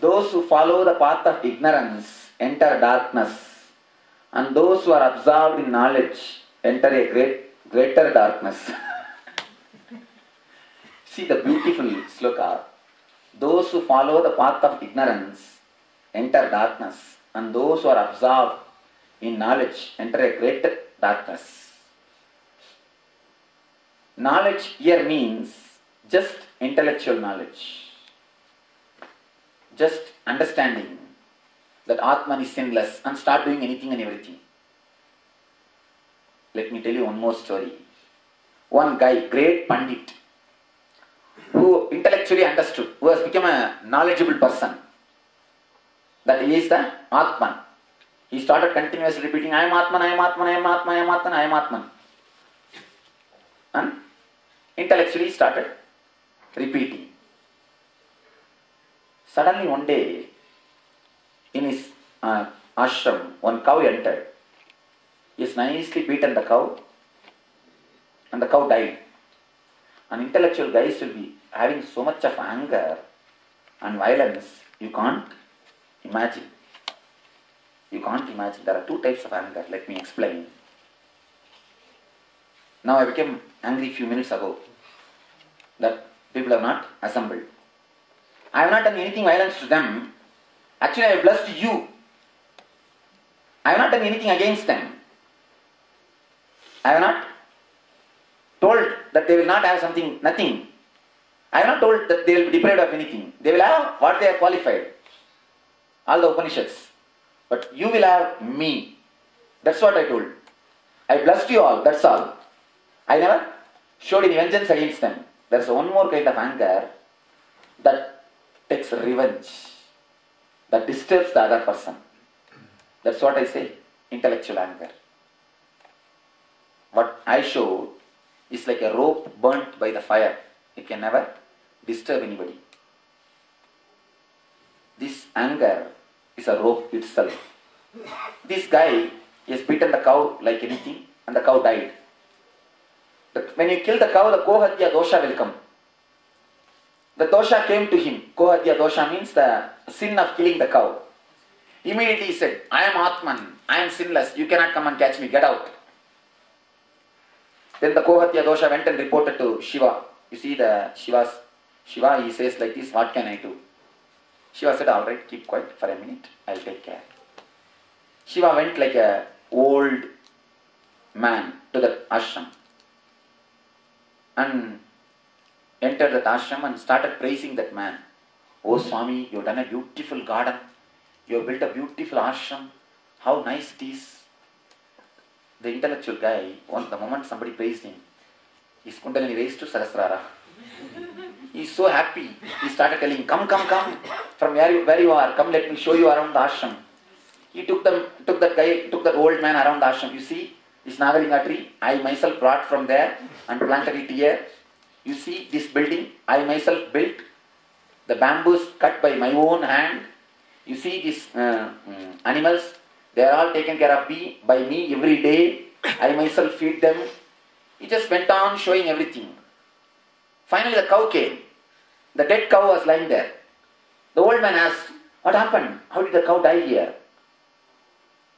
Those who follow the path of ignorance enter darkness, and those who are absorbed in knowledge enter a greater darkness. See the beautiful sloka. Those who follow the path of ignorance enter darkness, and those who are absorbed in knowledge enter a greater darkness. Knowledge here means just intellectual knowledge, just understanding that Atman is sinless and start doing anything and everything. Let me tell you one more story. One guy, great Pandit, who intellectually understood, who has become a knowledgeable person, that he is the Atman. He started continuously repeating, I am Atman, I am Atman, I am Atman, I am Atman, I am Atman. And intellectually he started repeating. Suddenly one day, in his ashram, one cow entered. He has nicely beaten the cow, and the cow died. An intellectual guys will be having so much of anger and violence, you can't imagine. You can't imagine. There are two types of anger. Let me explain. Now I became angry a few minutes ago that people have not assembled. I have not done anything violence to them. Actually, I have blessed you. I have not done anything against them. I have not told that they will not have something, nothing. I have not told that they will be deprived of anything. They will have what they are qualified. All the Upanishads. But you will have me. That's what I told. I blessed you all, that's all. I never showed any vengeance against them. There's one more kind of anger that takes revenge, that disturbs the other person. That's what I say, intellectual anger. What I show is like a rope burnt by the fire. It can never disturb anybody. This anger is a rope itself. This guy has beaten the cow like anything, and the cow died. But when you kill the cow, the Kohatya dosha will come. The dosha came to him. Kohatya dosha means the sin of killing the cow. Immediately he said, I am Atman, I am sinless, you cannot come and catch me, get out. Then the Kohatya dosha went and reported to Shiva. You see the Shiva, he says like this, what can I do? Shiva said, alright, keep quiet for a minute, I'll take care. Shiva went like a old man to the ashram and entered that ashram and started praising that man. Oh Swami, you have done a beautiful garden. You have built a beautiful ashram. How nice it is. The intellectual guy, the moment somebody praised him, his kundalini raised to Sahasrara. He is so happy. He started telling, come, from where you are, come, let me show you around the ashram. He took that old man around the ashram. You see, this Nagalinga tree, I myself brought from there and planted it here. You see, this building, I myself built. The bamboos cut by my own hand. You see, these animals, they are all taken care of by me every day. I myself feed them. He just went on showing everything. Finally, the cow came. The dead cow was lying there. The old man asked, what happened? How did the cow die here?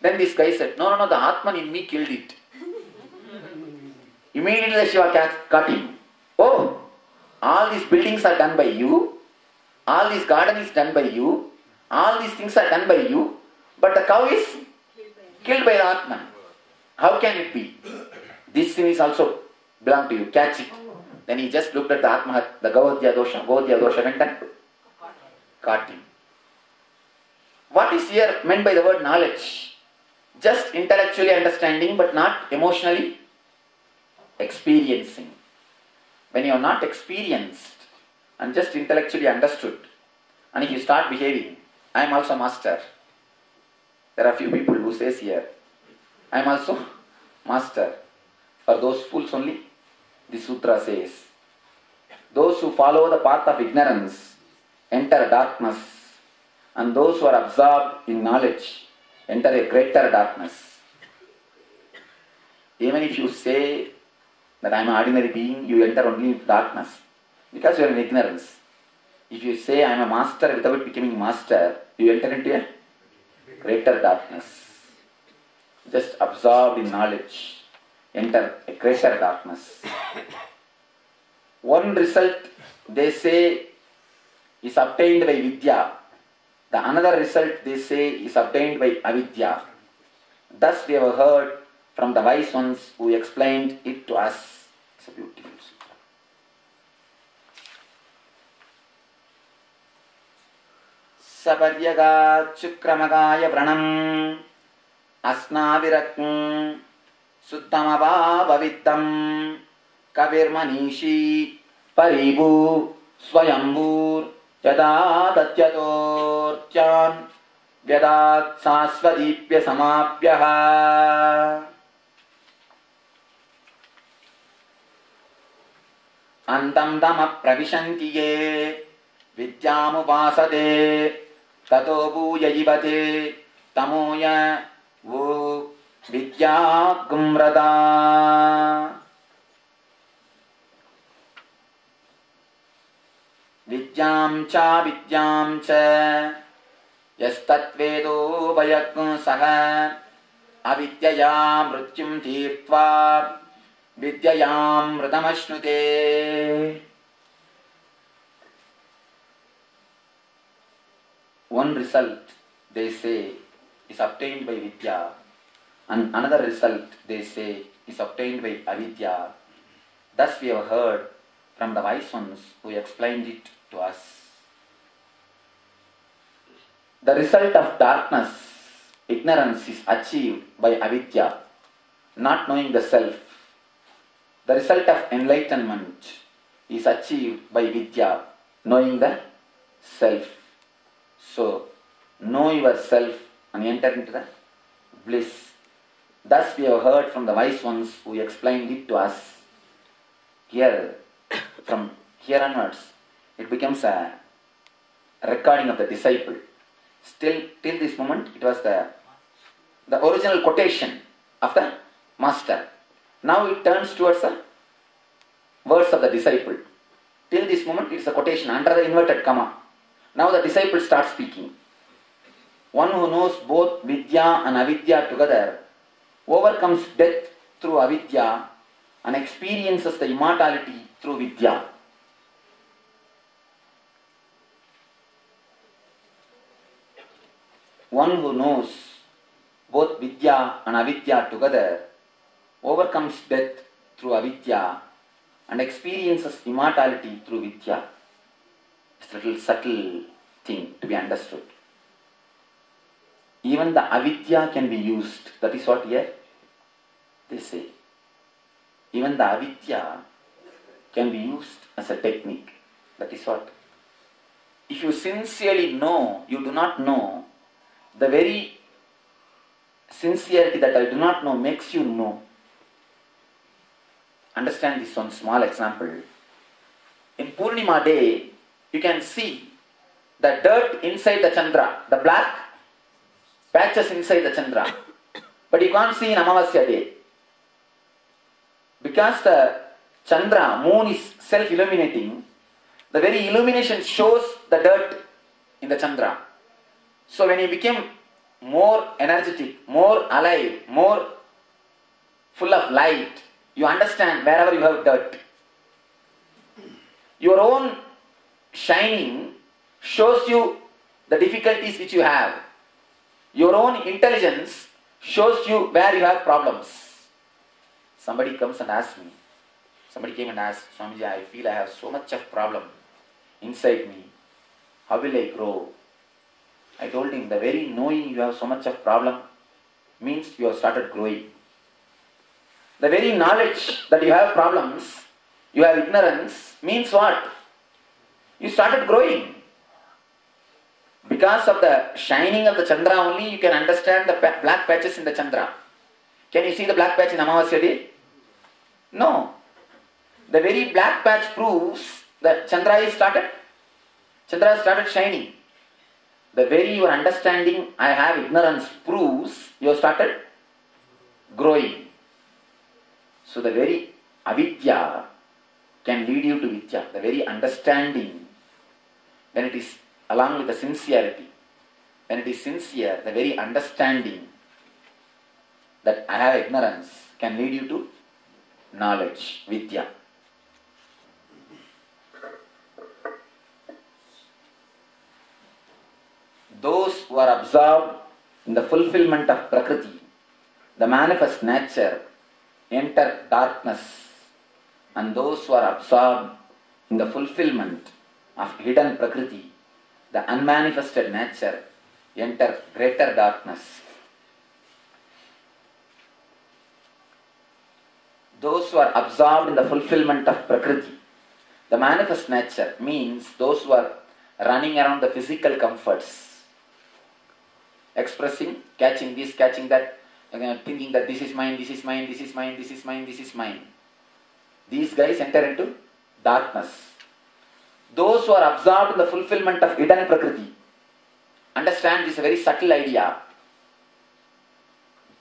Then this guy said, no, the Atman in me killed it. Immediately the Shiva caught him. Oh, all these buildings are done by you. All this garden is done by you. All these things are done by you. But the cow is killed by the Atman. How can it be? This sin is also belong to you. Catch it. Then he just looked at the Atma, the Gaudya dosha went and caught him. What is here meant by the word knowledge? Just intellectually understanding but not emotionally experiencing. When you are not experienced and just intellectually understood, and if you start behaving, I am also master. There are few people who says here, I am also master. For those fools only, the sutra says, those who follow the path of ignorance enter darkness, and those who are absorbed in knowledge enter a greater darkness. Even if you say that I am an ordinary being, you enter only darkness, because you are in ignorance. If you say I am a master without becoming master, you enter into a greater darkness. Just absorbed in knowledge, enter a greater darkness. One result, they say, is obtained by vidya. The another result, they say, is obtained by avidya. Thus we have heard from the wise ones who explained it to us. It's a beautiful sutra. Saparyaga chukramagaya vranam asnavirakm suddhamava bhavitam kavirmanishi paribu swayambur yada tatyatortyan vyadat sasvadipya samapyaha antam dhamma pravishanti ye vidyamupasate tato bhuyayivate tamoya vu vidyagumrada vidyam cha yastatvedo vayagum saha avidyaya mrutyum tirtva vidyayam mritamashnute. One result, they say, is obtained by vidya, and another result, they say, is obtained by avidya. Thus we have heard from the wise ones who explained it to us. The result of darkness, ignorance, is achieved by avidya, not knowing the self. The result of enlightenment is achieved by vidya, knowing the self. So, know yourself and enter into the bliss. Thus we have heard from the wise ones who explained it to us. Here, from here onwards, it becomes a recording of the disciple. Still, till this moment, it was the original quotation of the master. Now it turns towards the words of the disciple. Till this moment, it is a quotation under the inverted comma. Now the disciple starts speaking. One who knows both vidya and avidya together overcomes death through avidya and experiences the immortality through vidya. One who knows both vidya and avidya together overcomes death through avidya and experiences immortality through vidya. It's a little subtle thing to be understood. Even the avidya can be used. That is what here they say. Even the avidya can be used as a technique. That is what. If you sincerely know, you do not know, the very sincerity that I do not know makes you know. Understand this one small example. In Purnima day, you can see the dirt inside the Chandra, the black patches inside the Chandra. But you can't see in Amavasya day. Because the Chandra, moon is self-illuminating, the very illumination shows the dirt in the Chandra. So when you became more energetic, more alive, more full of light, you understand wherever you have dirt. Your own shining shows you the difficulties which you have. Your own intelligence shows you where you have problems. Somebody comes and asks me, somebody came and asked, Swamiji, I feel I have so much of problem inside me. How will I grow? I told him, the very knowing you have so much of problem means you have started growing. The very knowledge that you have problems, you have ignorance, means what? You started growing. Because of the shining of the Chandra only, you can understand the black patches in the Chandra. Can you see the black patch in Amavasya day? No. The very black patch proves that Chandra has started shining. The very your understanding, I have ignorance, proves you have started growing. So the very avidya can lead you to vidya. The very understanding when it is along with the sincerity, when it is sincere, the very understanding that I have ignorance can lead you to knowledge, vidya. Those who are absorbed in the fulfillment of Prakriti, the manifest nature, enter darkness, and those who are absorbed in the fulfillment of hidden Prakriti, the unmanifested nature, enter greater darkness. Those who are absorbed in the fulfillment of Prakriti, the manifest nature, means those who are running around the physical comforts, expressing, catching this, catching that, thinking that this is mine, this is mine, this is mine, this is mine, this is mine. These guys enter into darkness. Those who are absorbed in the fulfillment of hidden Prakriti, understand this is a very subtle idea.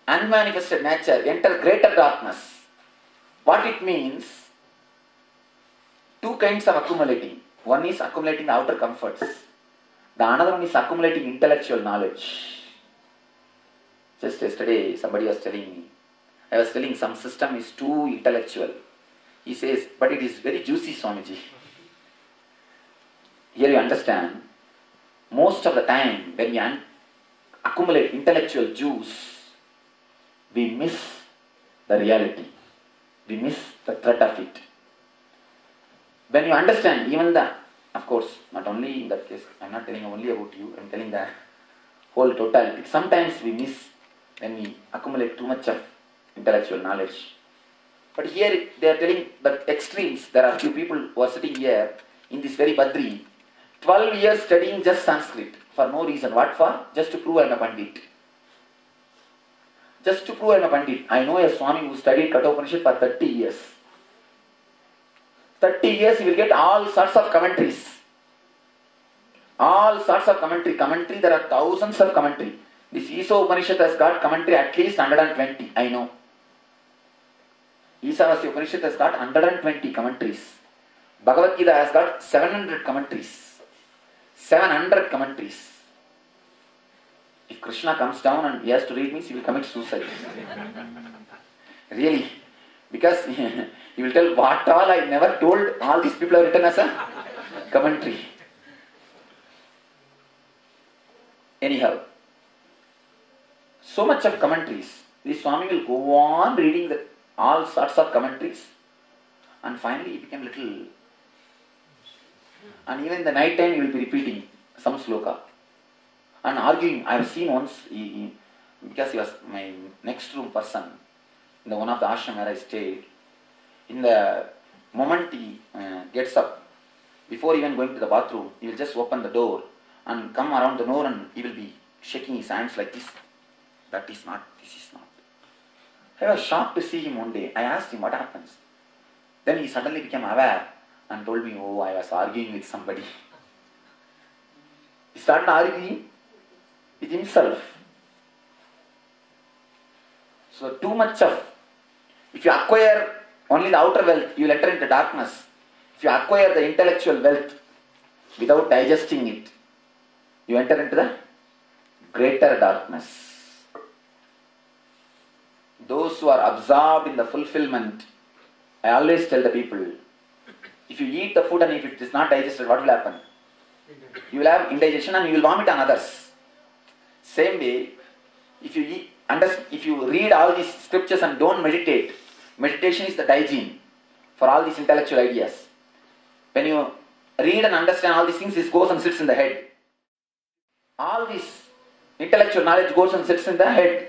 Unmanifested nature, enter greater darkness. What it means, two kinds of accumulating. One is accumulating the outer comforts. The another one is accumulating intellectual knowledge. Just yesterday, somebody was telling me, I was telling some system is too intellectual. He says, but it is very juicy, Swamiji. Here you understand, most of the time when we accumulate intellectual juice, we miss the reality. We miss the threat of it. When you understand, even the, of course, not only in that case, I am not telling only about you, I am telling the whole totality. Sometimes we miss when we accumulate too much of intellectual knowledge. But here they are telling the extremes. There are few people who are sitting here in this very Badri, 12 years studying just Sanskrit for no reason. What for? Just to prove I am a Pandit. Just to prove I am a Pandit. I know a Swami who studied Kathopanishad for 30 years. 30 years he will get all sorts of commentaries. All sorts of commentary. There are thousands of commentary. This Isha Upanishad has got commentary at least 120. I know. Ishavasya Upanishad has got 120 commentaries. Bhagavad Gita has got 700 commentaries. 700 commentaries. If Krishna comes down and he has to read means he will commit suicide. Really. Because he will tell what all I never told, all these people have written as a commentary. Anyhow, so much of commentaries. This Swami will go on reading all sorts of commentaries, and finally he became little. And even in the night time he will be repeating some sloka and arguing. I have seen once, because he was my next room person in the one of the ashram where I stayed. In the moment he gets up, before even going to the bathroom, he will just open the door and come around the door, and he will be shaking his hands like this. That is not, this is not. I was shocked to see him one day. I asked him what happens. Then he suddenly became aware and told me, oh, I was arguing with somebody. He started arguing with himself. So too much of, if you acquire only the outer wealth, you will enter into darkness. If you acquire the intellectual wealth without digesting it, you enter into the greater darkness. Those who are absorbed in the fulfillment, I always tell the people, if you eat the food and if it is not digested, what will happen? You will have indigestion and you will vomit on others. Same way, if you read all these scriptures and don't meditate, meditation is the hygiene for all these intellectual ideas. When you read and understand all these things, this goes and sits in the head. All this intellectual knowledge goes and sits in the head.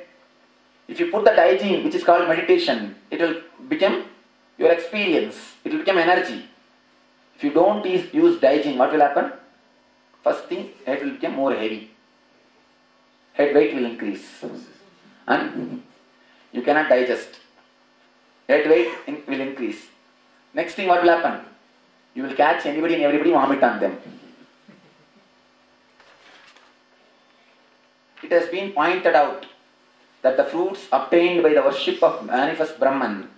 If you put that hygiene, which is called meditation, it will become your experience. It will become energy. If you don't use hygiene, what will happen? First thing, head will become more heavy. Head weight will increase. And you cannot digest. Head weight will increase. Next thing, what will happen? You will catch anybody and everybody vomit on them. It has been pointed out that the fruits obtained by the worship of manifest Brahman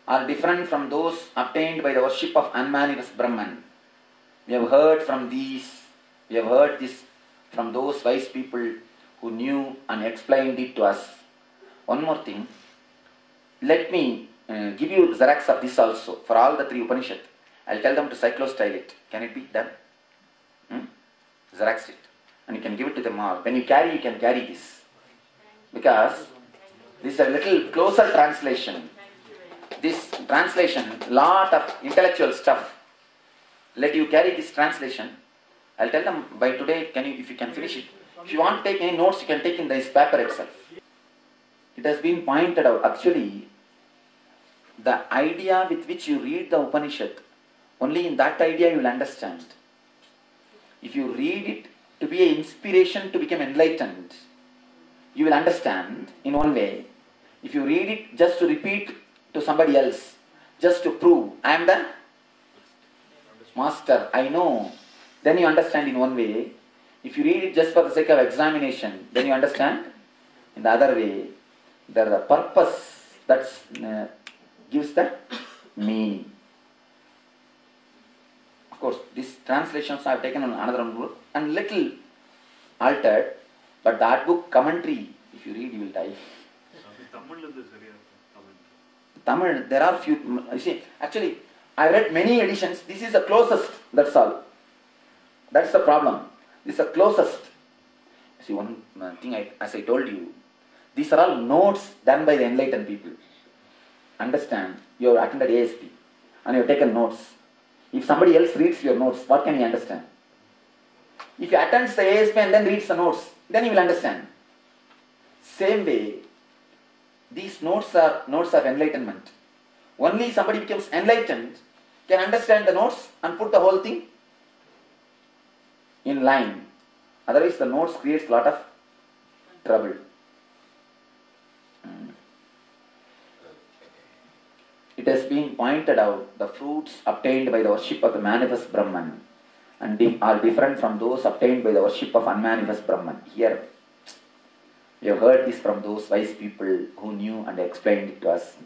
are different from those obtained by the worship of unmanifest Brahman. We have heard from these We have heard this from those wise people who knew and explained it to us. One more thing. Let me give you Xerox of this also for all the 3 Upanishad. I'll tell them to cyclostyle it. Can it be done? Xerox it. And you can give it to them all. When you can carry this. Because this is a little closer translation. This translation, lot of intellectual stuff. Let you carry this translation. I'll tell them by today, if you can finish it. If you want to take any notes, you can take in this paper itself. It has been pointed out. Actually, the idea with which you read the Upanishad, only in that idea you will understand. If you read it to be an inspiration to become enlightened, you will understand in one way. If you read it just to repeat to somebody else, just to prove, I am the master, I know, then you understand in one way. If you read it just for the sake of examination, then you understand in the other way. There is a purpose that gives the meaning. Of course, these translations I have taken on another book and little altered, but that book commentary, if you read, you will die. Tamil, there are few. You see, actually, I read many editions. This is the closest. That's all. That's the problem. This is the closest. See, one thing, as I told you, these are all notes done by the enlightened people. Understand? You have attended ASP and you have taken notes. If somebody else reads your notes, what can you understand? If you attend the ASP and then reads the notes, then you will understand. Same way, these notes are notes of enlightenment. Only somebody becomes enlightened can understand the notes and put the whole thing in line. Otherwise, the notes creates a lot of trouble. It has been pointed out the fruits obtained by the worship of the manifest Brahman and are different from those obtained by the worship of unmanifest Brahman. Here, we have heard this from those wise people who knew and explained it to us.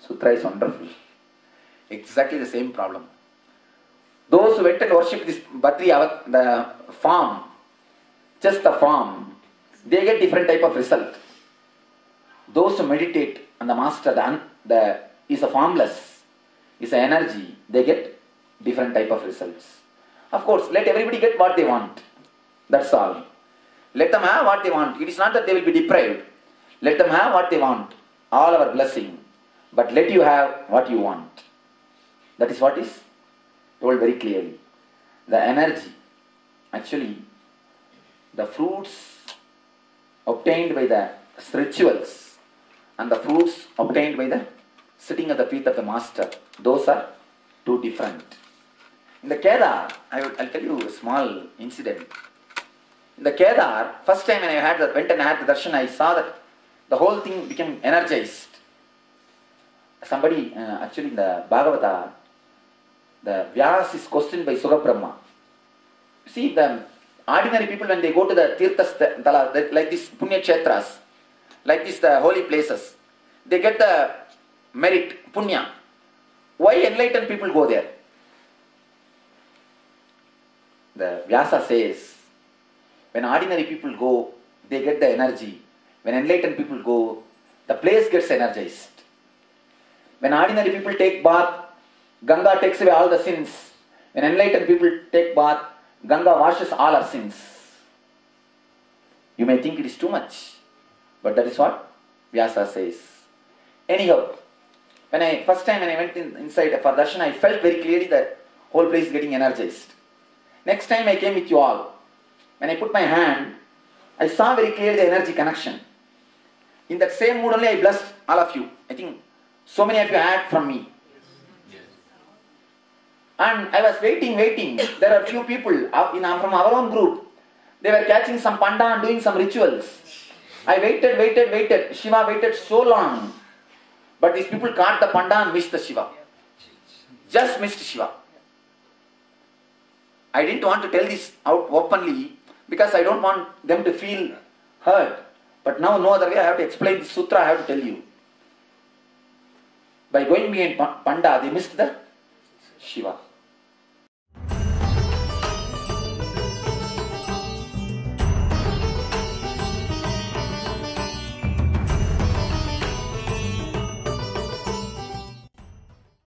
Sutra is wonderful. Exactly the same problem. Those who went and worshipped this Bhatri, the form, just the form, they get different type of result. Those who meditate on the master, is a formless, is an energy, they get different type of results. Of course, let everybody get what they want. That's all. Let them have what they want. It is not that they will be deprived. Let them have what they want. All our blessing. But let you have what you want. That is what is told very clearly. The energy, actually, the fruits obtained by the rituals and the fruits obtained by the sitting at the feet of the master, those are two different. In the Kedar, I'll tell you a small incident. In the Kedar, first time when I went and had the darshan, I saw that the whole thing became energized. Somebody, actually in the Bhagavata, the Vyas is questioned by Sugabrahma. See, the ordinary people when they go to the Tirthas, like these Punya Kshetras, like these the holy places, they get the merit, Punya. Why enlightened people go there? The Vyasa says, when ordinary people go, they get the energy. When enlightened people go, the place gets energized. When ordinary people take bath, Ganga takes away all the sins. When enlightened people take bath, Ganga washes all our sins. You may think it is too much, but that is what Vyasa says. Anyhow, first time when I went inside for darshan, I felt very clearly that whole place is getting energized. Next time I came with you all. When I put my hand, I saw very clearly the energy connection. In that same mood only I blessed all of you. I think so many of you had from me. And I was waiting. There are few people from our own group. They were catching some panda and doing some rituals. I waited. Shiva waited so long. But these people caught the panda and missed the Shiva. Just missed Shiva. I didn't want to tell this out openly because I don't want them to feel hurt. But now no other way, I have to explain the sutra, I have to tell you. By going behind panda, they missed the Shiva.